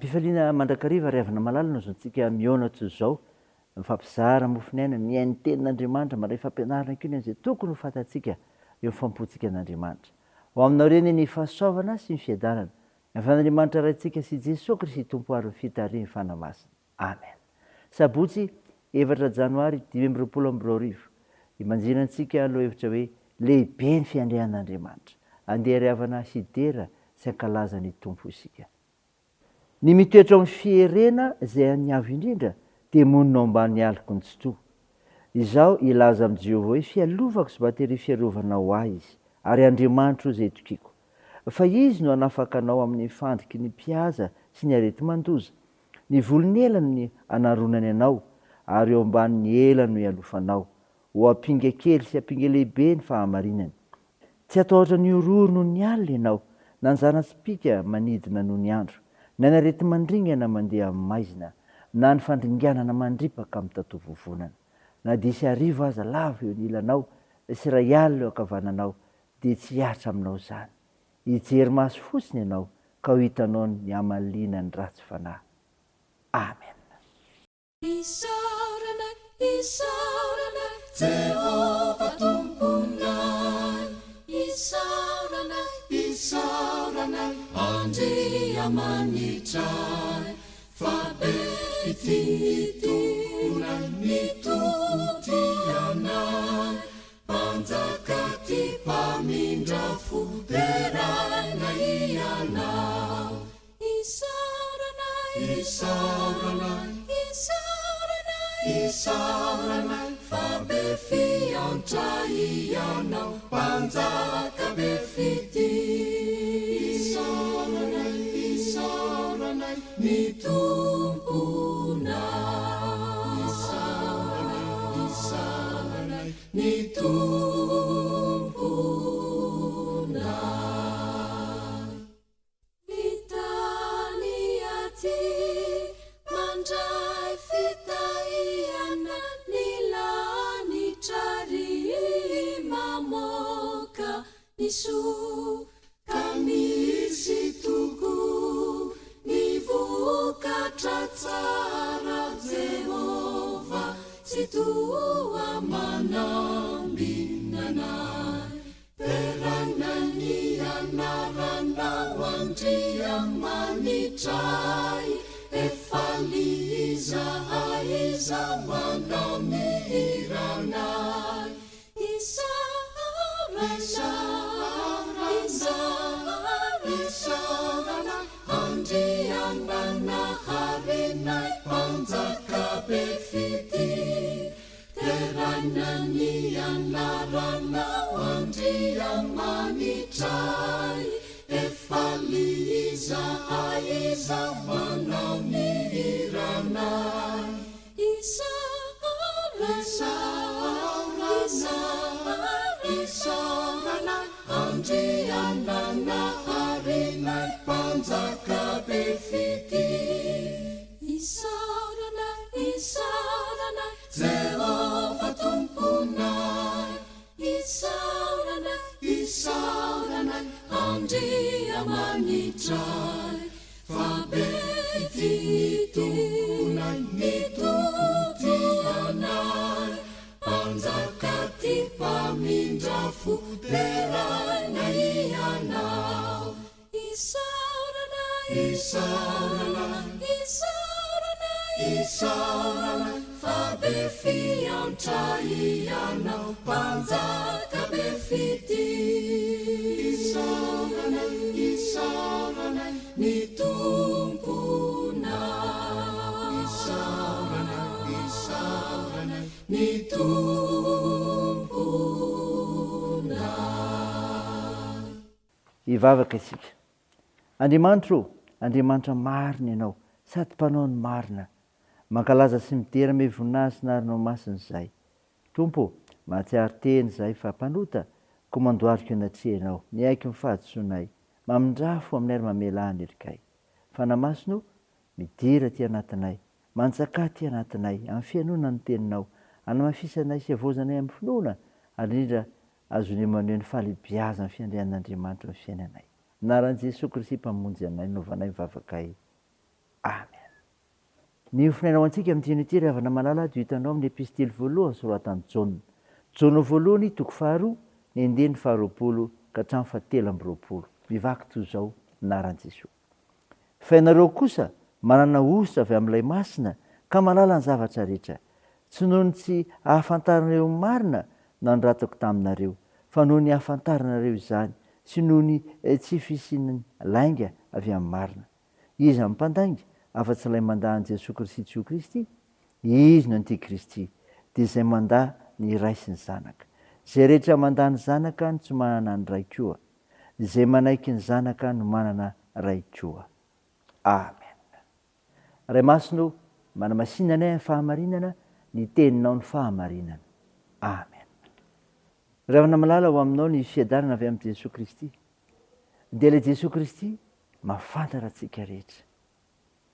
Ampifaliana mandrakariva riavana malalina zao antsika miona toy izao mifampizara mofinaina mihainy tenin'Andriamanitra mandray fampianarana kely izay tokony ho fantatsika eo fampontsika an'Andriamanitra. Ho aminao reny ny fahasoavana sy ny fiadanana. Ny fan'Andriamanitra raintsika sy Jesosy Kristy tompo ary fitariany fanamasina. Amen. Sabotsy 4 Janoary 2022 imanjinantsika aloha hevitra hoe lehibe ny fiandrian'Andriamanitra. Andeha riavana sidera sy ankalaza ny tompo isika. Ny mitoetra amin'ny fierena izay aniavo indrindra dia monina ao ambany aloko ny tsotoa. Izao ilaza amin'i Jehovah hoe fialovako sy batery fiarovana ho ahy izy ary Andriamanitra izay tokiako. Fa izy no hanafaka anao amin'ny fandriky ny mpihaza sy ny arety mandoza. Ny volony elany ny anaronany anao ary eo ambanin'ny elany no ialofanao. Ho ampinga kely sy ampinga lehibe ny fahamarinany. Tsy atahotra ny ororo noho ny alina ianao, na ny zana-tsipika manidina noho ny andro, na ny arety mandringana mandeha amin'ny maizina, na ny fandringanana mandripaka amin'ny tatovo-vonana. Na disy arivo aza lava eo ny ilanao sy ray alina eo ankavananao, dia tsy hiatra aminao izany. Hijery maso fotsiny ianao ka ho hitanao ny hamaliana ny ratsy fanahy. Amen. Isaorana, isaorana, Jehova tomponay. Isaorana, isaorana, Andriamanitray. Fa be fititona mitody anay. Panjaka ty mpamindra foderaina ianao. Isaorana, isaorana, isaorana, isaorana, fa be fiantra ianao. Panjaka be fity. Isaorana, isaorana, ny tomponay. Isaorana, isaorana, ny tomponay. Litany aty mandray fitahiana ny lanitrary mamoaka ny soa ka misy toko ny vokatra tsara Jehova tsy toa manambinanay. Perana ny anaranao Andriamanitray, efa liza aiza manao ny iranay. Isaorana, isaorana, isaorana, Andrianana harenay panjaka be fity. Terana ny anaranao Andriamanitray, efa liza aiza manao ny iranay. Isaorana, isaorana, isaorana, Andrianana harenay panjaka be fity. Isaorana, isaorana, Jehova tomponay. Isaorana, isaorana, Andriamanitray. Fa be fitonay mitody anay. Panjaka ty mpamindra foderaina ianao. Isaorana, isaorana, isaorana, isaorana, fa be fiantra ianao. Panjaka be fity. Isaorana, isaorana, ny tomponay. Isaorana, isaorana, ny tomponay. Hivavaka isika. Andriamanitra ô, Andriamanitra marina ianao, sady mpanao ny marina. Mankalaza sy mitera me voninahitsy narinao masina izay. Tompo, mahatsiaro teny izay fa mpanota, ko mandoariko anatrehanao, niaiky ny fahadisoanay, mamindrafo amin'ny ary mamela anirikay. Fanamasino, midira ty anatinay, mantsaka ty anatinay, amin'ny fianona ny teninao, anamafisanay sy avozanay amin'ny finoana, ary indrindra azony maneho ny fahalebiazana ny fiandrian'Andriamanitra amin'ny fiainanay. Anaran'i Jesosy Kristy mpamonjy anay, novanay mivavaka. amen. Ny ofinainao antsika amin'ity ry havana malala dia hitanao amin'ny epistily voalohany soratan'i Jaona. Jaona voalohany toko faharoa ny andiny faharoapolo ka hatramin'ny fahatelo amby roapolo. Mivaky toy izao anaran'i Jesosy. Fa ianareo kosa manana ositra avy amin'ilay masina ka malala ny zavatra rehetra. Tsy noho ny tsy ahafantaranareo ny marina no anoratako taminareo, fa noho ny ahafantaranareo izany sy noho ny tsy fisiany lainga avy amin'ny marina. Izy amin'ny mpandainga afa-tsy ilay mandà an'i Jesosy Kristy tsy ho Kristy, izy no antikristy, dia izay mandà ny ray sy ny zanaka. Izay rehetra mandà ny zanaka no tsy manana ny ray koa, izay manaiky ny zanaka no manana ray koa. Amen. Ray masino, manamasinanay amin'ny fahamarinana, ny teninao ny fahamarinana. Amen. Ravana malala ho aminao ny fiadarana avy amin'i Jesosy Kristy. Dia ilay Jesosy Kristy mahafantatra antsika rehetra.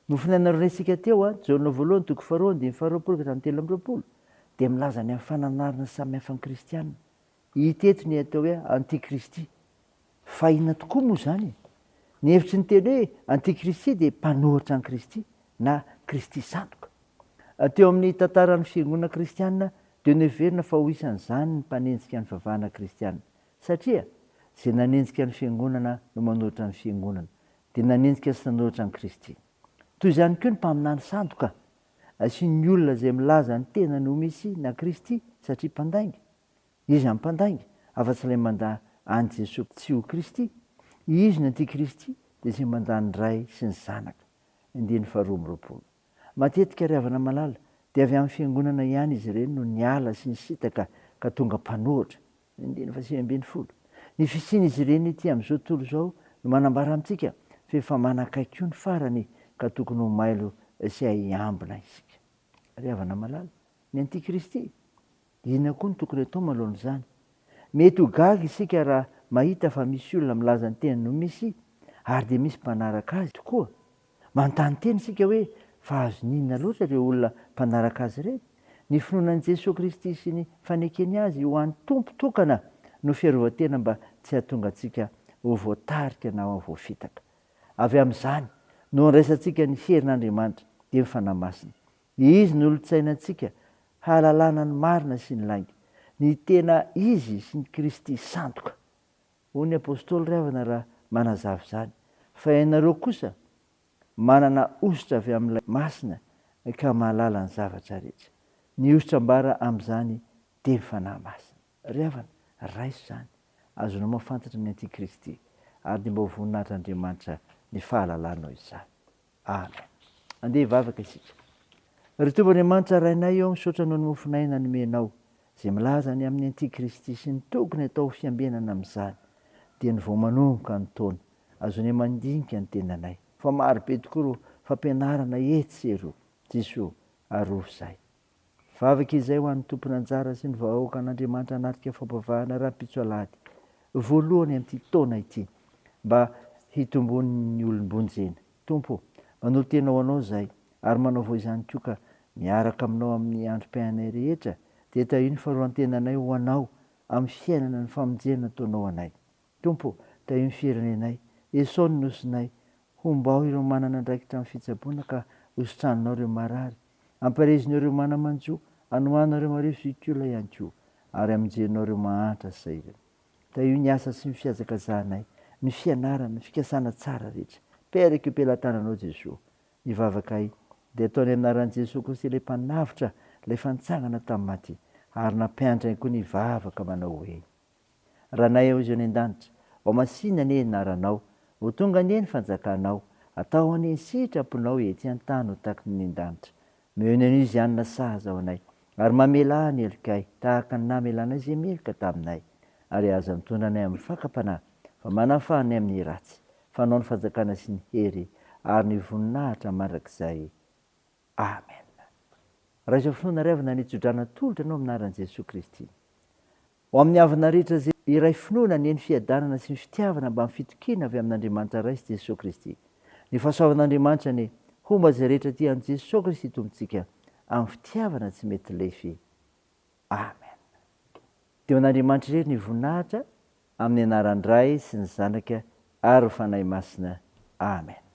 Nofinaina resintsika teo Jaona voalohany toko faharoa andiny faharoapolo ka hatramin'ny telo amby roapolo dia milaza ny amin'ny fananarana samihafa ny kristianina. Hita eto ny atao hoe antikristy. Fa inona tokoa moa izany? Ny hevitry ny teny hoe antikristy dia mpanohitra an'i Kristy na Kristy sandoka. Teo amin'ny tantaran'ny fiangonana kristianina dia noheverina fa ho isan'izany ny mpanenjika ny vavahana kristianina. Satria izay nanenjika ny fiangonana no manohitra ny fiangonana, dia nanenjika sy nanohitra an'i Kristy. Toy izany koa ny mpaminany sandoka sy ny olona izay milaza ny tena no misy na Kristy satria mpandainga. Izy amin'ny mpandainga afa-tsy ilay mandà an'i Jesosy tsy ho Kristy, izy no antikristy dia izay mandà ny ray sy ny zanaka. Andiny faharoa amby roapolo. Matetika ry havana malala dia avy amin'ny fiangonana ihany izy ireny no niala sy nisitaka ka tonga mpanohitra. Andiny faha sivy ambin'ny folo. Ny fisian'izy ireny ity amin'izao tontolo izao no manambara amintsika fa efa manakaiky ny farany ka tokony ho mailo sy hiambina isika. Ry havana malala, ny antikristy, inona koa no tokony atao manoloan'izany? Mety ho gaga isika raha mahita fa misy olona milaza ny teny no misy ary dia misy mpanaraka azy tokoa. Manontany teny isika hoe fa azo ninona loatra ireo olona mpanaraka azy ireny? Ny finoanan'i Jesosy Kristy sy ny fanekeny azy ho an'ny tompo tokana no fiarovan-tena mba tsy hahatonga antsika ho voatarika na ho voafitaka. Avy amin'izany no andraisantsika ny herin'Andriamanitra dia mifanamasina. Izy no olo-tsainantsika hahalalana ny marina sy ny lainga, ny tena izy sy ny Kristy sandoka. Hoy ny apôstôly ry havana raha manazava izany. Fa ianareo kosa manana ositra avy amin'ilay masina ka mahalala ny zavatra rehetra. Ny ositra mbara amin'izany dia ny fanahy masina. Ry havana, raiso izany, azonao mahafantatra ny antikristy ary dia mba ho voninahitr'Andriamanitra ny fahalalanao izany. Amen. Andeha hivavaka isika. Ry Tompon'Andriamanitra rainay eo misaotra noho ny mofinaina nomenao izay milaza ny amin'ny antikristy sy ny tokony atao fiambenana amin'izany dia ny vao manomboka ny taona azonay mandinika ny tenanay. Fa maro be tokoa ireo fampianarana etsy sy eroa. Jesosy arofo izahay. Vavaka izay ho an'ny tompony anjara sy ny vahoaka an'Andriamanitra anatrika fampavahana rahampitsoalahady voalohany amin'ity taona ity mba hitombony olombonjena. Tompo, manolo tenao anao izahay ary manao vao izany koa ka miaraka aminao amin'ny androm-piainanay rehetra dia tahiny faharoan-tenanay ho anao amin'ny fiainana ny famonjena ataonao anay. Tompo, tahiny firenenay, esao ny nosonay, hombao ireo manana andraikitra amin'ny fitsaboana ka hositranonao ireo marary, amparezinao ireo manamanjo, anohanao ireo marivo zokiola ihany koa ary amonjenao ireo mahantra sy sairana. Tahio ny asa sy ny fiazakazahanay, ny fianarana, ny fikasana tsara rehetra. Peraka io pelantananao Jesosy. Nivavaka ahy dia ataony amin'ny anaran'i Jesosy Kristy ilay mpanavitra, ilay fantsangana tamin'ny maty ary nampianatra koa ny vavaka manao hoe: Ranay eo izy any an-danitra, ao masina ny anaranao, ho tonga ny eny fanjakanao, atao any sitraponao ety an-tany ho taky ny an-danitra. Mehony an'izy izy anona sahaza ao anay ary mamela ny helikay tahaka ny namelana izay melika taminay ary aza mitondra anay amin'ny fakapanahy fa manafanay amin'ny ratsy, fanao ny fanjakana sy ny hery ary ny voninahitra mandrakizay. Amen. Raha izao finoana ry havana nitsodrana tolotra anao amin'ny anaran'i Jesosy Kristy. Ho amin'ny havana rehetra izay iray finoana ny eny fiadanana sy ny fitiavana mba mifitokina avy amin'Andriamanitra ray sy Jesosy Kristy. Ny fahasoavan'Andriamanitra ny homba izay rehetra ty amin'i Jesosy Kristy tompontsika amin'ny fitiavana tsy mety lefy. Amen. Dia an'Andriamanitra irery ny voninahitra amin'ny anaran'ny Ray sy ny Zanaka ary ny Fanahy Masina. Amen.